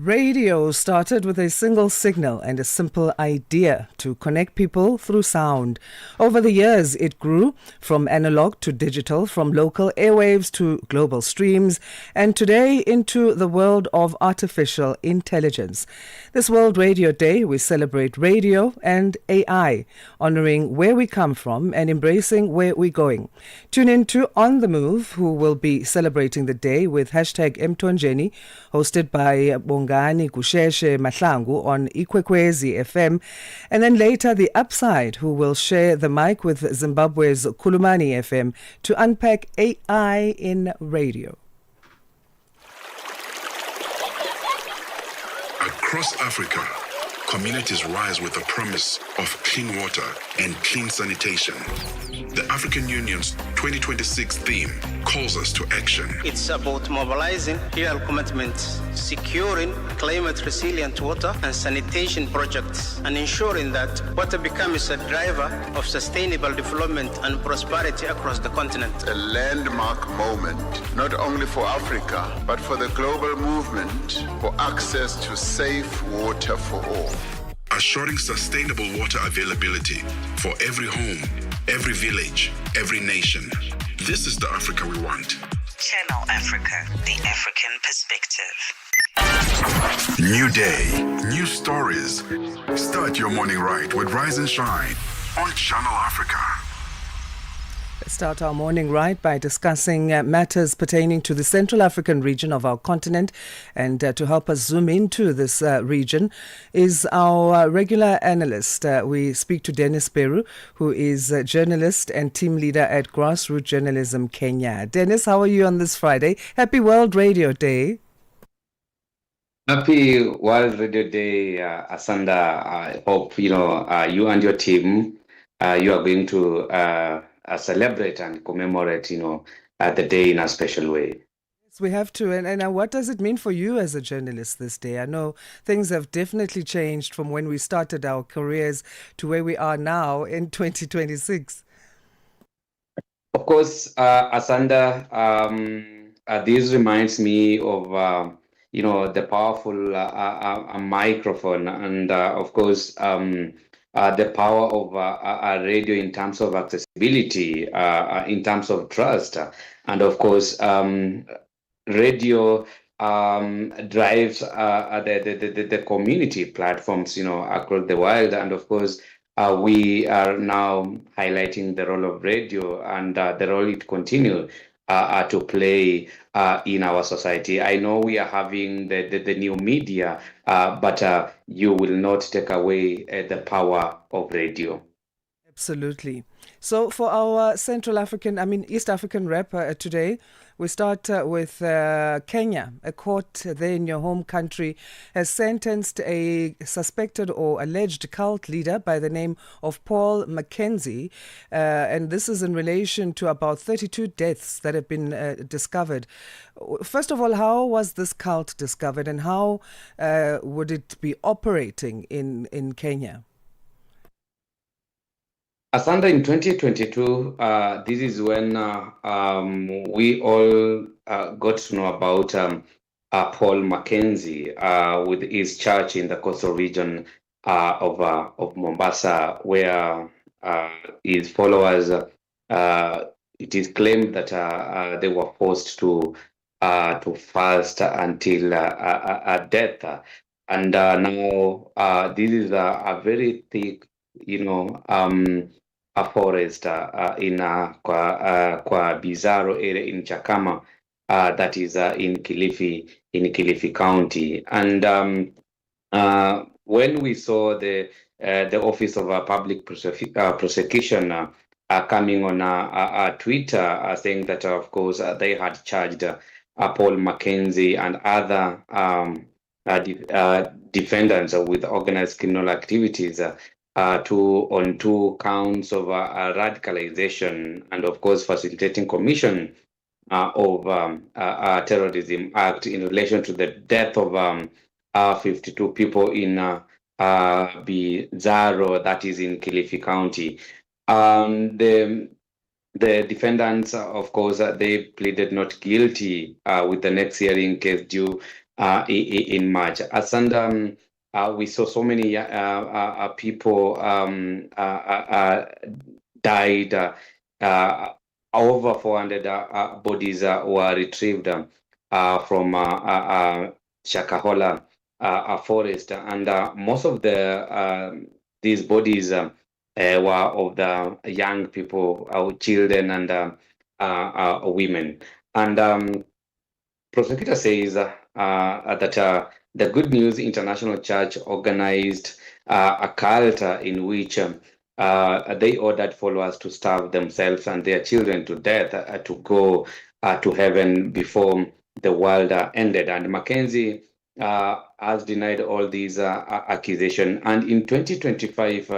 Radio started with a single signal and a simple idea to connect people through sound. Over the years, it grew from analog to digital, from local airwaves to global streams, and today into the world of artificial intelligence. This World Radio Day, we celebrate radio and AI, honoring where we come from and embracing where we're going. Tune in to On the Move, who will be celebrating the day with hashtag Mtonjeni, hosted by Bongani Kusheshe Mahlangu on Ikwekwezi FM, and then later The Upside, who will share the mic with Zimbabwe's Kulumani FM to unpack AI in radio. Across Africa, communities rise with the promise of clean water and clean sanitation. The African Union's 2026 theme calls us to action. It's about mobilizing real commitments, securing climate-resilient water and sanitation projects, and ensuring that water becomes a driver of sustainable development and prosperity across the continent. A landmark moment, not only for Africa, but for the global movement for access to safe water for all. Assuring sustainable water availability for every home, every village, every nation. This is the Africa we want. Channel Africa, the African perspective. New day, new stories. Start your morning right with Rise and Shine on Channel Africa. Let's start our morning right by discussing matters pertaining to the Central African region of our continent. And to help us zoom into this region is our regular analyst. We speak to Dennis Beru, who is a journalist and team leader at Grassroot Journalism Kenya. Dennis, how are you on this Friday? Happy World Radio Day. Happy World Radio Day, Asanda. I hope you and your team you are going to celebrate and commemorate, the day in a special way. Yes, we have to. And what does it mean for you as a journalist this day? I know things have definitely changed from when we started our careers to where we are now in 2026. Of course, Asanda, this reminds me of, the powerful microphone and, of course, the power of a radio in terms of accessibility, in terms of trust, and of course, radio drives the community platforms, across the world, and of course, we are now highlighting the role of radio and the role it continues to play in our society. I know we are having the new media, but you will not take away the power of radio. Absolutely. So for our East African rep today, we start with Kenya. A court there in your home country has sentenced a suspected or alleged cult leader by the name of Paul Mackenzie. And this is in relation to about 32 deaths that have been discovered. First of all, how was this cult discovered and how would it be operating in Kenya? Asanda, in 2022, this is when we all got to know about Paul Mackenzie with his church in the coastal region of Mombasa, where his followers, it is claimed that they were forced to fast until death. And now this is a very thick, a forest in Kwa Bizarro area in Chakama, that is in Kilifi County. And when we saw the Office of Public Prosecution coming on Twitter saying that, of course, they had charged Paul Mackenzie and other defendants with organized criminal activities on two counts of radicalization and, of course, facilitating commission of a terrorism act in relation to the death of 52 people in Bizarro, that is in Kilifi County. The defendants, of course, they pleaded not guilty with the next hearing case due in March. And we saw so many people died. Over 400 bodies were retrieved from Shakahola forest, and most of these bodies were of the young people, children, and women. And prosecutor says that the Good News International Church organized a cult in which they ordered followers to starve themselves and their children to death to go to heaven before the world ended. And Mackenzie has denied all these accusations. And in 2025,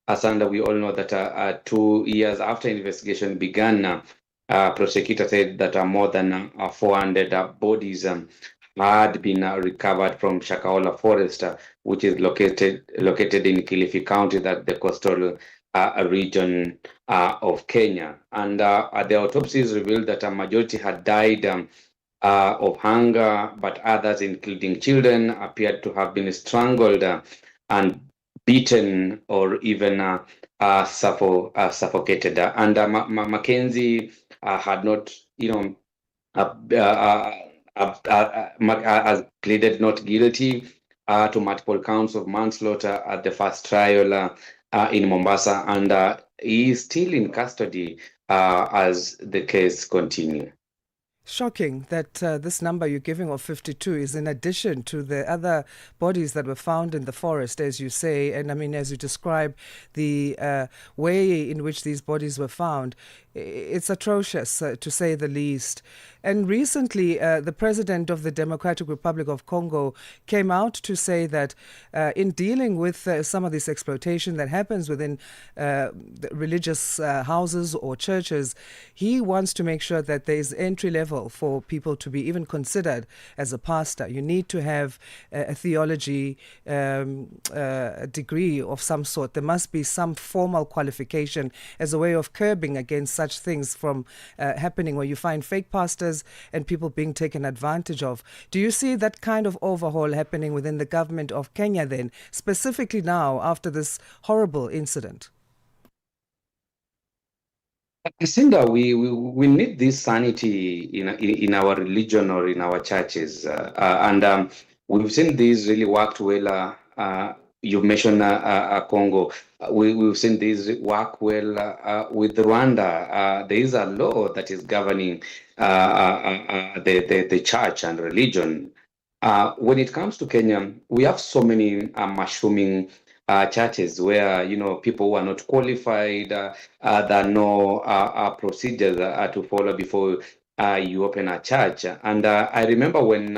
Asanda, we all know that 2 years after investigation began, prosecutor said that more than 400 bodies had been recovered from Shakahola Forest, which is located in Kilifi County, that the coastal region of Kenya. And the autopsies revealed that a majority had died of hunger, but others, including children, appeared to have been strangled and beaten or even suffocated. And Mackenzie had not, has pleaded not guilty to multiple counts of manslaughter at the first trial in Mombasa, and he is still in custody as the case continues. Shocking that this number you're giving of 52 is in addition to the other bodies that were found in the forest, as you say. And I mean, as you describe the way in which these bodies were found, it's atrocious, to say the least. And recently, the president of the Democratic Republic of Congo came out to say that in dealing with some of this exploitation that happens within religious houses or churches, he wants to make sure that there is entry level for people to be even considered as a pastor. You need to have a theology degree of some sort. There must be some formal qualification as a way of curbing against such things from happening, where you find fake pastors and people being taken advantage of. Do you see that kind of overhaul happening within the government of Kenya then, specifically now after this horrible incident? I think that we need this sanity in our religion or in our churches, and we've seen this really worked well. You mentioned Congo. We've seen this work well with Rwanda. There is a law that is governing the church and religion. When it comes to Kenya, we have so many mushrooming churches where people who are not qualified, there are no procedures to follow before you open a church. And I remember when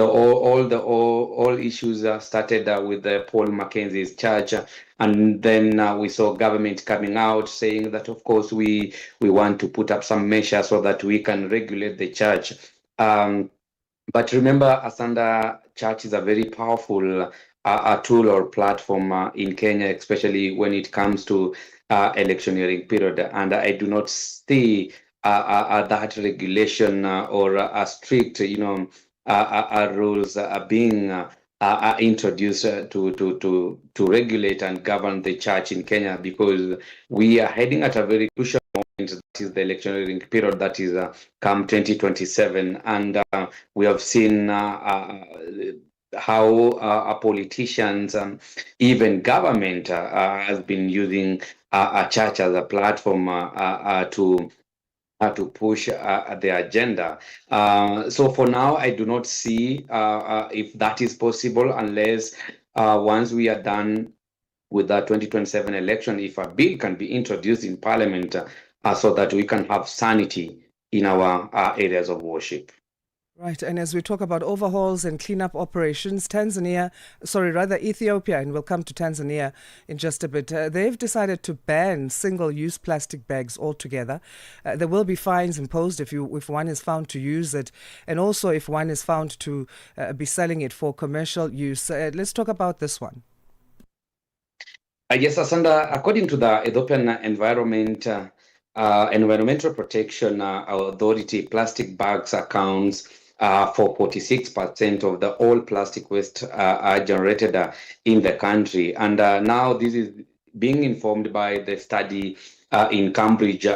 all issues started with Paul Mackenzie's church, and then we saw government coming out saying that of course we want to put up some measures so that we can regulate the church. But remember, Asanda, church is a very powerful a tool or platform in Kenya, especially when it comes to electioneering period. And I do not see that regulation or a strict, rules being introduced to regulate and govern the church in Kenya, because we are heading at a very crucial moment. That is the electioneering period, that is come 2027, and we have seen how politicians, even government, has been using a church as a platform to push the agenda. So for now, I do not see if that is possible, unless once we are done with the 2027 election, if a bill can be introduced in Parliament so that we can have sanity in our areas of worship. Right, and as we talk about overhauls and cleanup operations, Ethiopia, and we'll come to Tanzania in just a bit, they've decided to ban single-use plastic bags altogether. There will be fines imposed if one is found to use it, and also if one is found to be selling it for commercial use. Let's talk about this one. Yes, Asanda, according to the Ethiopian Environmental Protection Authority, plastic bags accounts for 46% of the all plastic waste generated in the country. And now this is being informed by the study in Cambridge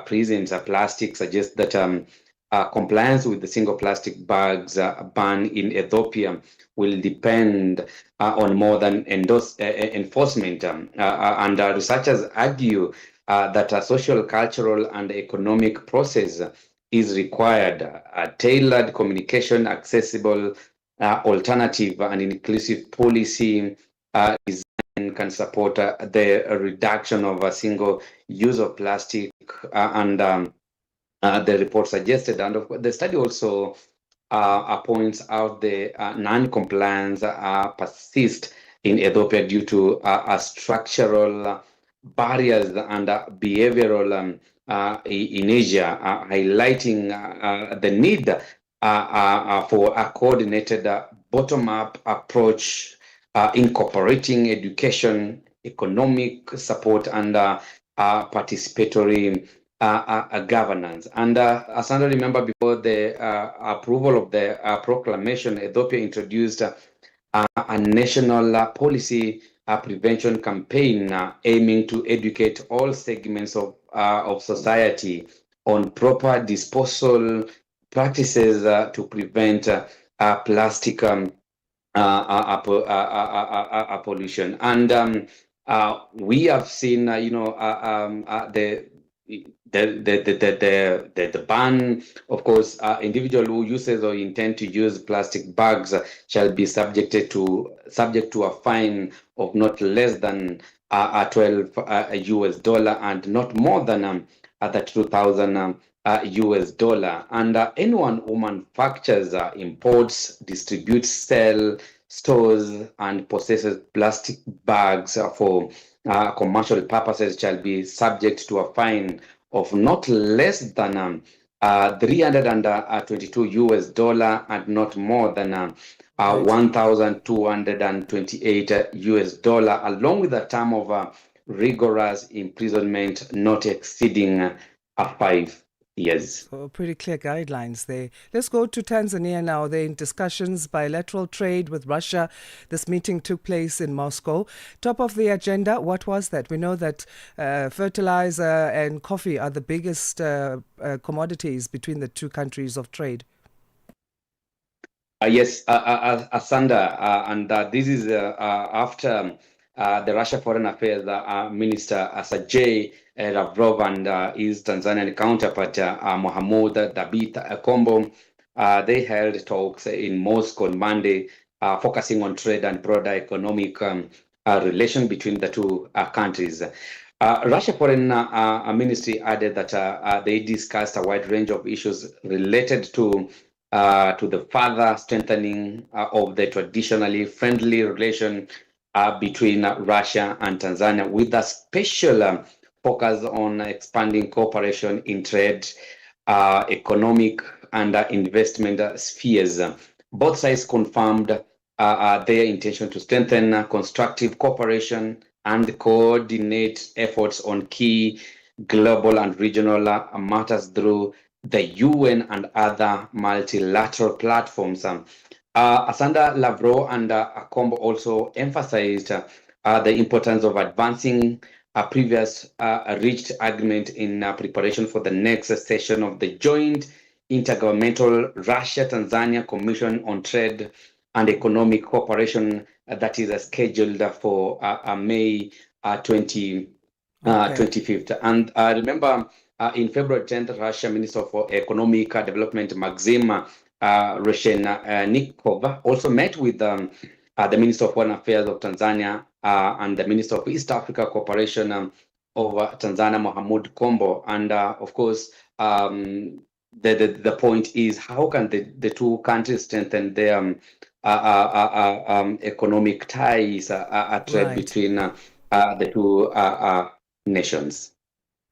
prisons. Plastic suggests that compliance with the single plastic bags ban in Ethiopia will depend on more than enforcement. And researchers argue that a social, cultural, and economic process is required. Tailored communication, accessible, alternative, and inclusive policy design can support the reduction of a single use of plastic and the report suggested. And the study also points out the non-compliance persist in Ethiopia due to structural barriers and behavioral in Asia, highlighting the need for a coordinated bottom-up approach incorporating education, economic support, and participatory governance. And as I remember, before the approval of the proclamation, Ethiopia introduced a national policy prevention campaign aiming to educate all segments of society on proper disposal practices to prevent plastic pollution. And we have seen, the ban, of course, individual who uses or intend to use plastic bags shall be subject to a fine of not less than $12 and not more than the 2,000 $. And anyone who manufactures, imports, distributes, sells, stores, and possesses plastic bags for commercial purposes shall be subject to a fine of not less than $322 and not more than $1,228 along with a term of rigorous imprisonment not exceeding 5 years. So pretty clear guidelines there. Let's go to Tanzania now. They're in discussions bilateral trade with Russia. This meeting took place in Moscow. Top of the agenda, what was that? We know that fertilizer and coffee are the biggest commodities between the two countries of trade. Yes, Asanda, and this is after the Russia Foreign Affairs Minister Sergei Lavrov and his Tanzanian counterpart Mohamud Dabit Kombo, they held talks in Moscow on Monday, focusing on trade and broader economic relation between the two countries. Russia Foreign Ministry added that they discussed a wide range of issues related to the further strengthening of the traditionally friendly relation between Russia and Tanzania, with a special focus on expanding cooperation in trade, economic, and investment spheres. Both sides confirmed their intention to strengthen constructive cooperation and coordinate efforts on key global and regional matters through the UN and other multilateral platforms. Asanda, Lavrov and Akombo also emphasized the importance of advancing a previous reached agreement in preparation for the next session of the joint intergovernmental Russia-Tanzania Commission on Trade and Economic Cooperation that is scheduled for May 25th. And remember, in February 10th, Russia Minister for Economic Development Maxim Reshenikov also met with the Minister of Foreign Affairs of Tanzania and the Minister of East Africa Cooperation of Tanzania, Mohamud Kombo. And of course, the point is, how can the two countries strengthen their economic ties, trade between the two nations?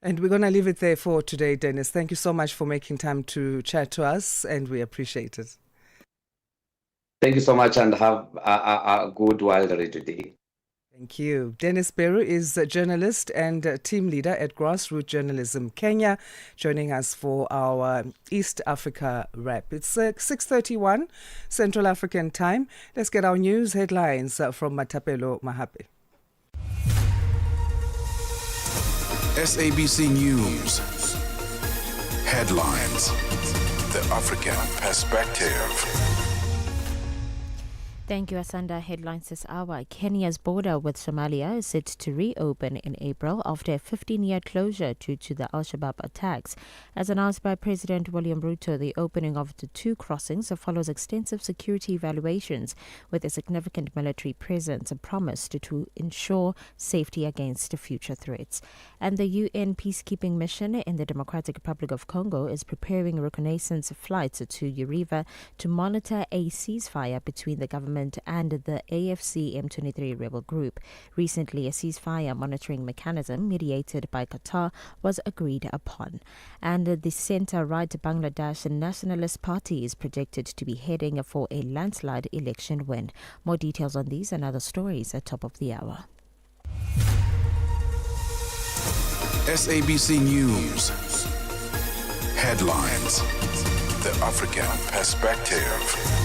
And we're going to leave it there for today, Dennis. Thank you so much for making time to chat to us, and we appreciate it. Thank you so much, and have a good wild day today. Thank you. Dennis Beru is a journalist and team leader at Grassroot Journalism Kenya, joining us for our East Africa wrap. It's 6:31 Central African time. Let's get our news headlines from Matapelo Mahape. SABC News. Headlines. The African Perspective. Thank you, Asanda. Headlines this hour. Kenya's border with Somalia is set to reopen in April after a 15-year closure due to the Al-Shabaab attacks. As announced by President William Ruto, the opening of the two crossings follows extensive security evaluations with a significant military presence promised to ensure safety against future threats. And the UN peacekeeping mission in the Democratic Republic of Congo is preparing reconnaissance flights to Uriva to monitor a ceasefire between the government and the AFC M23 rebel group. Recently, a ceasefire monitoring mechanism mediated by Qatar was agreed upon. And the centre-right Bangladesh Nationalist Party is projected to be heading for a landslide election win. More details on these and other stories at top of the hour. SABC News. Headlines. The African Perspective.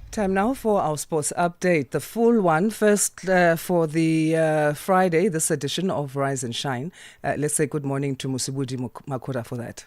Time now for our sports update. The full one first for the Friday, this edition of Rise and Shine. Let's say good morning to Musibudi Makura for that.